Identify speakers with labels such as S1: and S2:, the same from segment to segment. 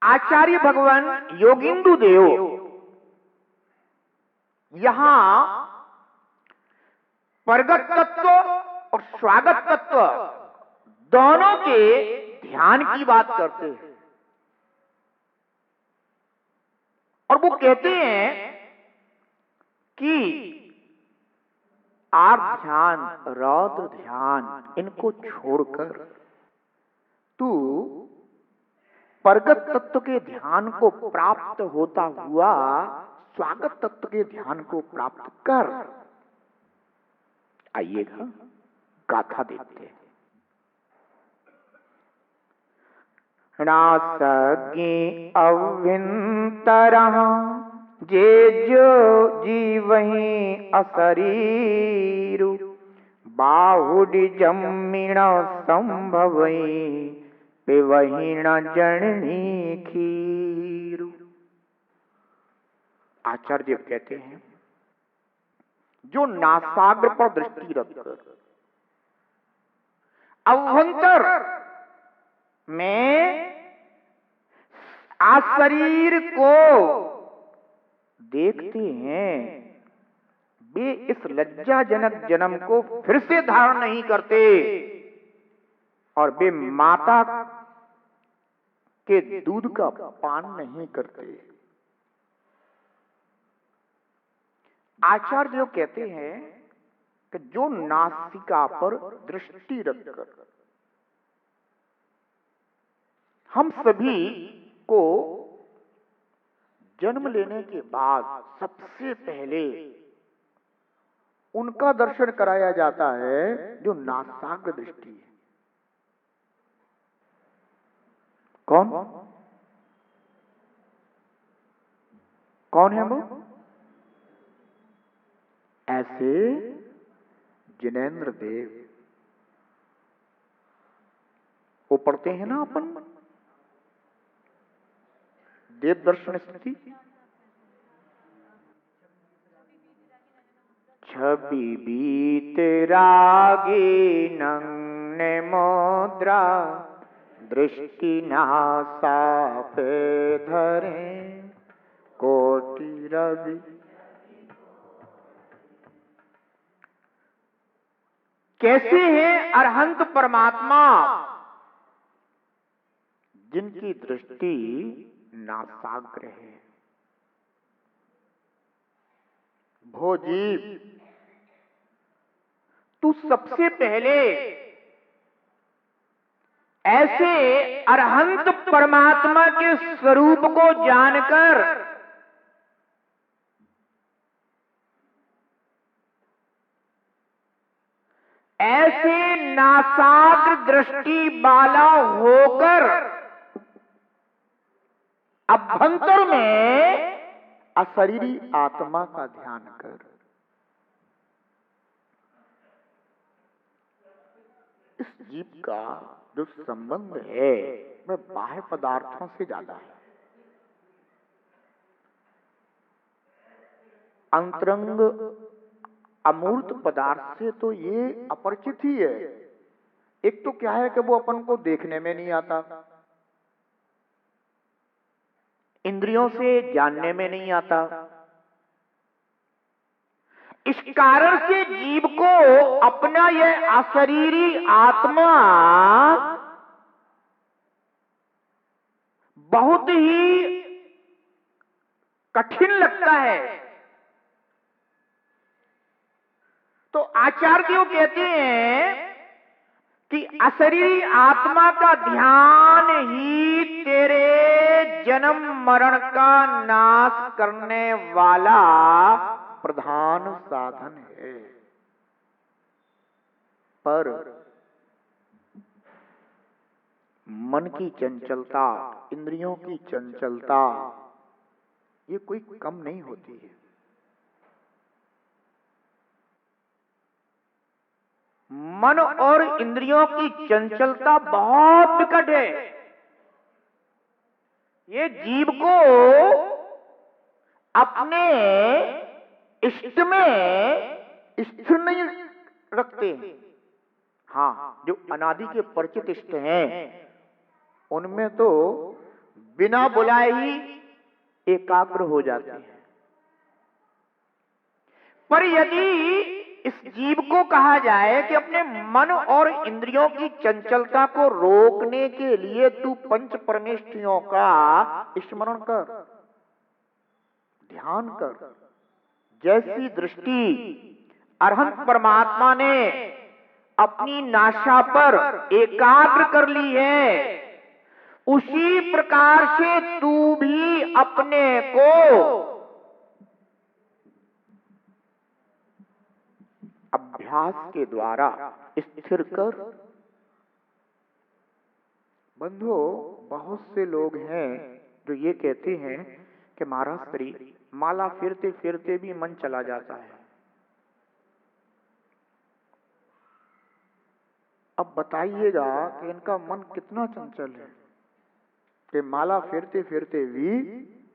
S1: आचार्य भगवान योगिंदु देव यहां परगत तत्व और स्वागत तत्व दोनों के ध्यान की बात करते हैं और वो कहते हैं कि आर्त ध्यान, रौद्र ध्यान इनको छोड़कर तू परगत तत्व के ध्यान को प्राप्त होता हुआ स्वागत तत्व के ध्यान को प्राप्त कर। आइएगा गाथा देखते हैं। नासज्ञ अभ्यंतरः जे जो जीवहि अशरीरु बाहुडी जम्मिण संभवै पिबहिण जननी खीरु। आचार्य कहते हैं जो नासाग्र पर दृष्टि रखकर अभ्यंतर में शरीर को देखते हैं, वे इस लज्जाजनक जन्म को फिर से धारण नहीं करते और वे माता के दूध का पान नहीं करते। आचार्य कहते हैं कि जो नासिका पर दृष्टि रखकर हम सभी को जन्म लेने के बाद सबसे पहले उनका दर्शन कराया जाता है जो नासाग्र दृष्टि है। कौन कौन है वो? ऐसे जिनेंद्र देव वो पढ़ते हैं ना अपन देव दर्शन स्थिति। छवि बीत रागी नग्न मुद्रा दृष्टि नासा पे धरे कोटि रवि। कैसे है अरहंत परमात्मा जिनकी दृष्टि नासाग्र है। भोजीव तू सबसे पहले ऐसे अरहंत परमात्मा के स्वरूप को जानकर ऐसे नासाग्र दृष्टि वाला होकर अभ्यंतर में अशरीरी आत्मा का ध्यान कर। इस जीव का जो संबंध है वह बाह्य पदार्थों से ज्यादा है। अंतरंग अमूर्त पदार्थ से तो ये अपरिचित ही है। एक तो क्या है कि वो अपन को देखने में नहीं आता, इंद्रियों से जानने में नहीं आता। इस कारण से जीव को अपना यह अशरीरी आत्मा बहुत ही कठिन लगता है। तो आचार्य कहते हैं कि अशरीरी आत्मा का ध्यान ही तेरे जन्म मरण का नाश करने वाला प्रधान साधन है। पर मन की चंचलता, इंद्रियों की चंचलता ये कोई कम नहीं होती है। मन और इंद्रियों की चंचलता बहुत विकट है। ये जीव को अपने इष्ट में स्थिर नहीं रखते हैं। हाँ, जो अनादि के परिचित इष्ट हैं उनमें तो बिना बुलाए ही एकाग्र हो जाते हैं। पर यदि इस जीव को कहा जाए कि अपने मन और इंद्रियों की चंचलता को रोकने के लिए तू पंच परमेष्ठियों का स्मरण कर, ध्यान कर, जैसी दृष्टि अरहंत परमात्मा ने अपनी नासा पर एकाग्र कर ली है, उसी प्रकार से तू भी अपने को अभ्यास के द्वारा स्थिर कर। बंधु, बहुत से लोग हैं जो ये कहते हैं कि महाराज श्री माला फिरते फिरते भी मन चला जाता है। अब बताइएगा कि इनका मन कितना चंचल है कि माला फिरते फिरते भी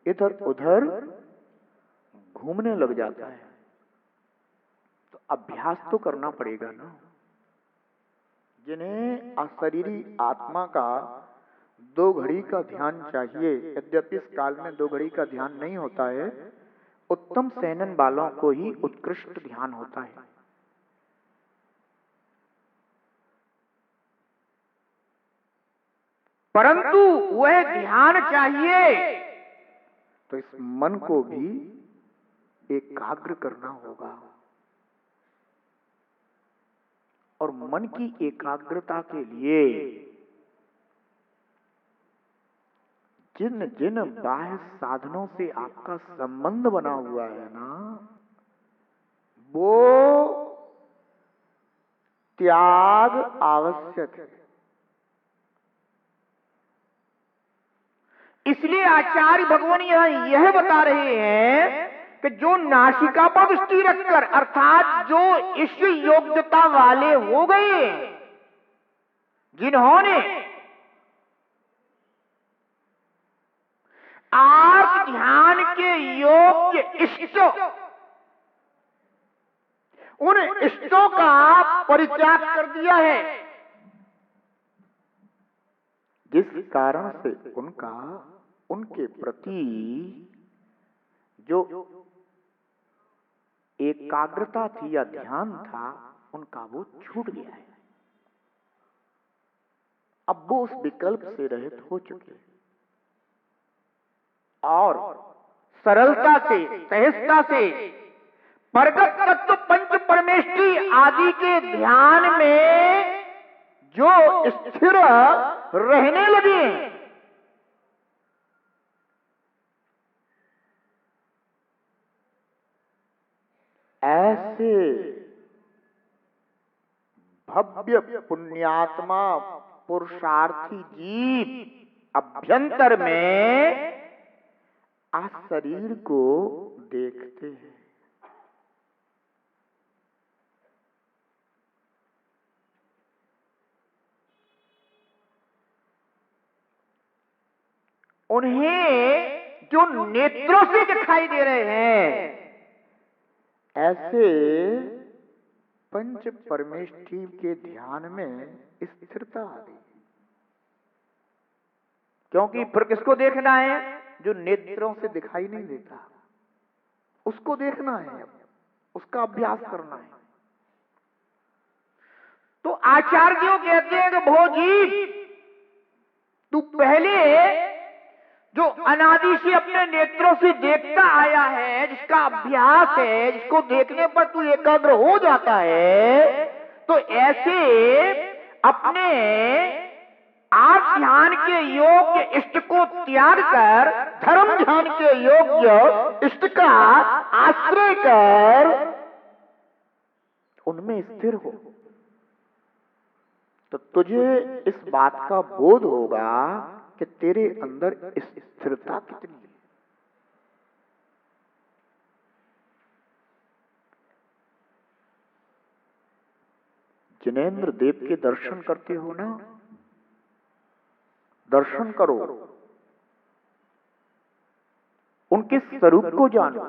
S1: इधर उधर घूमने लग जाता है। तो अभ्यास तो करना पड़ेगा ना। जिन्हें अशरीरी आत्मा का 2 घड़ी का ध्यान चाहिए, यद्यपि इस काल में 2 घड़ी का ध्यान नहीं होता है, उत्तम सेनन वालों को ही उत्कृष्ट ध्यान होता है। परंतु वह ध्यान चाहिए तो इस मन को भी एकाग्र करना होगा। और मन की एकाग्रता के लिए जिन जिन बाह्य साधनों से आपका संबंध बना हुआ है ना, वो त्याग आवश्यक है। इसलिए आचार्य भगवान यह बता रहे हैं कि जो नासिका पर दृष्टि रखकर, अर्थात जो इस योग्यता वाले हो गए, जिन्होंने आर्त ध्यान के योग्य इष्ट, उन इष्टों का परित्याग कर दिया है, जिस कारण से उनके प्रति जो एकाग्रता थी या ध्यान था, उनका वो छूट गया है। अब वो उस विकल्प से रहित हो चुके और सरलता से, सहजता से प्रगट तत्व पंच परमेष्ठी आदि के ध्यान में जो स्थिर रहने लगे, ऐसे भव्य पुण्यात्मा पुरुषार्थी जीव अभ्यंतर में आ शरीर को देखते हैं। उन्हें जो नेत्रों से दिखाई दे रहे हैं, ऐसे पंच परमेष्ठी के ध्यान में स्थिरता आ गई। क्योंकि फिर किसको देखना है? जो नेत्रों से दिखाई नहीं देता, उसको देखना है, उसका अभ्यास करना है। तो आचार्यों कहते हैं कि भोजी, तू पहले जो अनादि से अपने नेत्रों से देखता आया है, जिसका अभ्यास है, जिसको देखने पर तू एकाग्र हो जाता है, तो ऐसे अपने आर्त ध्यान के योग्य इष्ट को त्याग कर धर्म ध्यान के योग्य इष्ट का आश्रय कर उनमें स्थिर हो, तो तुझे इस बात का बोध होगा कि तेरे अंदर स्थिरता कितनी है। जिनेंद्र देव के दर्शन करते हो ना, दर्शन करो, उनके स्वरूप को जानो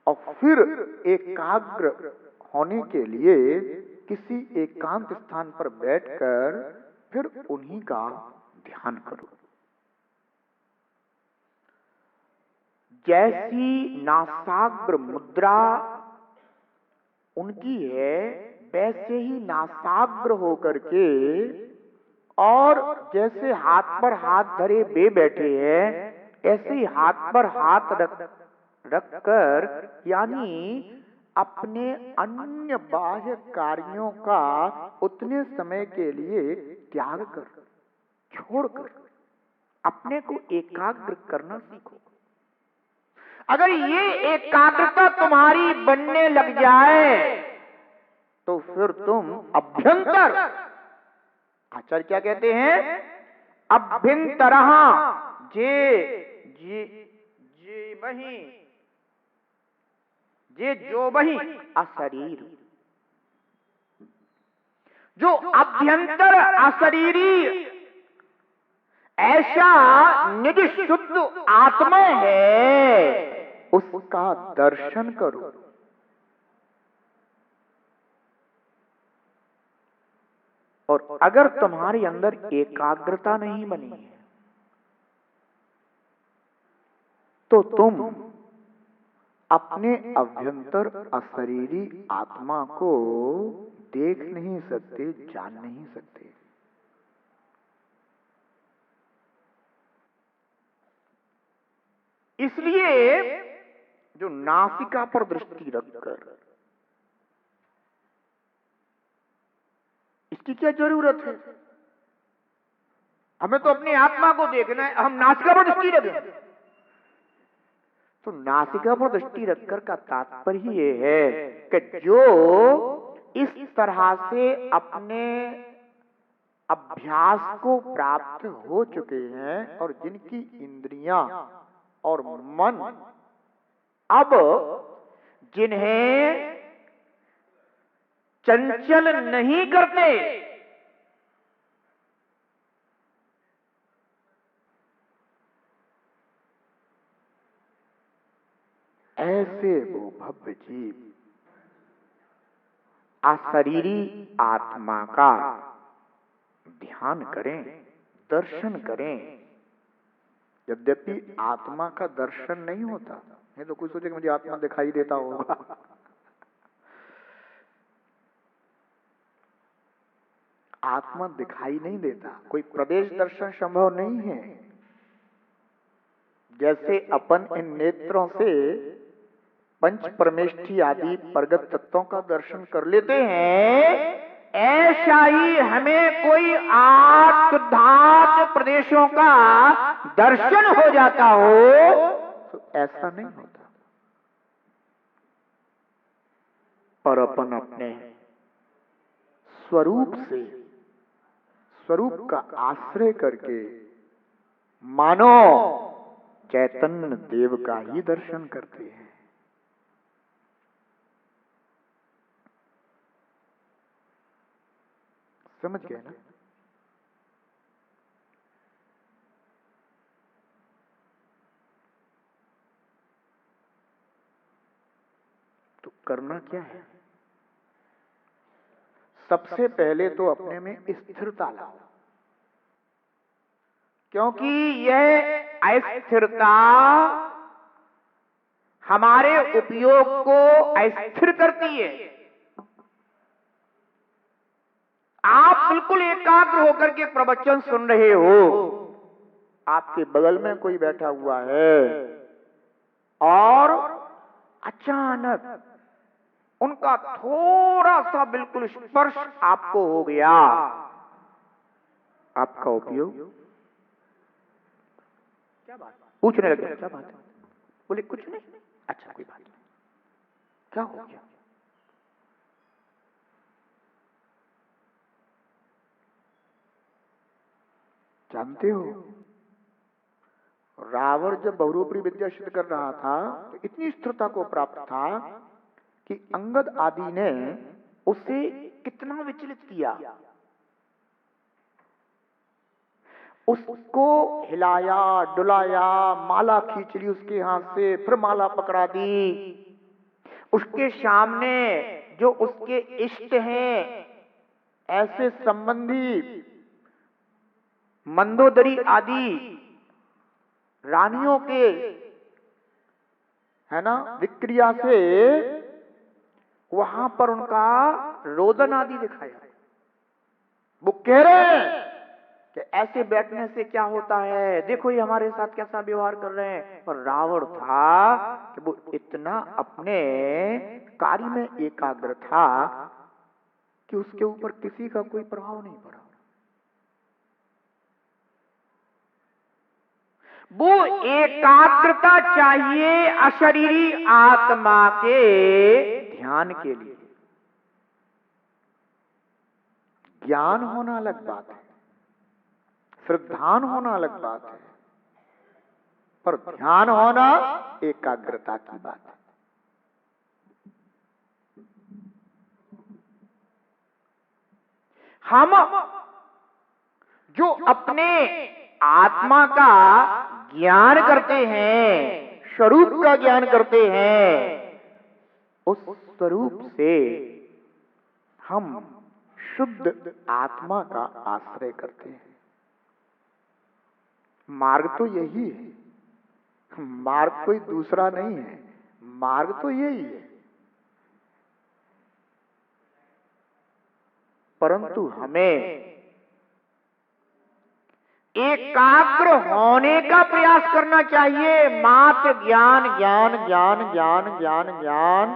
S1: और फिर एकाग्र होने के लिए किसी एकांत स्थान पर बैठकर फिर उन्हीं का ध्यान करो। जैसी नासाग्र मुद्रा उनकी है, वैसे ही नासाग्र होकर के और जैसे हाथ पर हाथ धरे वे बैठे हैं, ऐसे ही हाथ पर हाथ रख कर, यानी अपने अन्य बाह्य कार्यों का उतने समय के लिए त्याग कर, छोड़कर अपने को एकाग्र करना सीखो। अगर ये एकाग्रता तुम्हारी बनने लग जाए तो फिर तुम अभ्यंतर, आचार्य क्या कहते हैं, अभ्यंतरः जो वही अशरीर, जो अभ्यंतर अशरीरी ऐसा निज शुद्ध आत्मा है, उसका दर्शन करो। और अगर तुम्हारे अंदर एकाग्रता नहीं बनी है तो तुम अपने अभ्यंतर अशरीरी आत्मा को देख नहीं सकते, जान नहीं सकते। इसलिए जो नासिका पर दृष्टि रखकर, इसकी क्या जरूरत है? हमें तो अपनी आत्मा को देखना है, हम नासिका पर दृष्टि रखें। तो नासिका पर दृष्टि रखकर का तात्पर्य ये है कि जो इस तरह से अपने अभ्यास को प्राप्त हो चुके हैं और जिनकी इंद्रियां और मन अब जिन्हें चंचल नहीं करते, ऐसे वो भव्य जीव अशरीरी आत्मा का ध्यान करें, दर्शन करें। यद्यपि आत्मा का दर्शन नहीं होता है, तो कोई सोचे कि मुझे आत्मा दिखाई देता होगा। आत्मा दिखाई नहीं देता, कोई प्रदेश दर्शन संभव नहीं है। जैसे अपन इन नेत्रों से पंच परमेष्ठी आदि प्रगट तत्वों का दर्शन कर लेते हैं, ऐसा ही हमें कोई आठ शुद्धात्म प्रदेशों का दर्शन हो जाता हो, तो ऐसा नहीं होता। पर अपन अपने स्वरूप से, स्वरूप का आश्रय करके मानो चैतन्य देव का ही दर्शन करते हैं। समझ गए ना? तो करना क्या है? सबसे पहले तो अपने में स्थिरता लाओ, क्योंकि यह अस्थिरता हमारे उपयोग को अस्थिर करती है। आप बिल्कुल एकाग्र होकर के प्रवचन सुन रहे हो, आपके बगल में कोई बैठा हुआ है और अचानक उनका थोड़ा सा बिल्कुल स्पर्श आपको हो गया, आपका उपयोग क्या बात? पूछने लगे क्या बात है? बोले कुछ नहीं। अच्छा कोई बात नहीं, क्या हो गया? जानते हो, रावण जब बहुरूपी विद्या सिद्ध कर रहा था तो इतनी स्थिरता को प्राप्त था कि अंगद आदि ने उसे कितना विचलित किया, उसको हिलाया डुलाया, माला खींच ली उसके हाथ से, फिर माला पकड़ा दी। उसके सामने जो उसके इष्ट हैं, ऐसे संबंधी मंदोदरी आदि रानियों के है ना, विक्रिया से वहां पर उनका रोदन आदि दिखाया। वो कह रहे हैं कि ऐसे बैठने से क्या होता है, देखो ये हमारे साथ कैसा व्यवहार कर रहे हैं। पर रावण था कि वो इतना अपने कार्य में एकाग्र था कि उसके ऊपर किसी का कोई प्रभाव नहीं पड़ा। वो एकाग्रता चाहिए अशरीरी आत्मा के ध्यान के लिए। ज्ञान होना अलग बात है, श्रद्धान होना अलग बात है, पर ध्यान होना एकाग्रता की बात है। हम जो अपने आत्मा का ज्ञान करते हैं, स्वरूप का ज्ञान करते हैं, उस स्वरूप से हम शुद्ध आत्मा का आश्रय करते हैं। मार्ग तो यही है, मार्ग कोई दूसरा नहीं है, मार्ग तो यही है। परंतु हमें एकाग्र होने का प्रयास करना चाहिए। मात्र ज्ञान ज्ञान ज्ञान ज्ञान ज्ञान ज्ञान,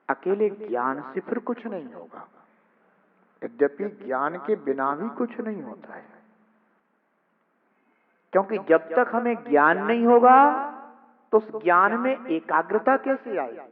S1: अकेले ज्ञान से फिर कुछ नहीं होगा। यद्यपि ज्ञान के बिना भी कुछ नहीं होता है, क्योंकि जब तक हमें ज्ञान नहीं होगा तो उस ज्ञान में एकाग्रता कैसे आएगी।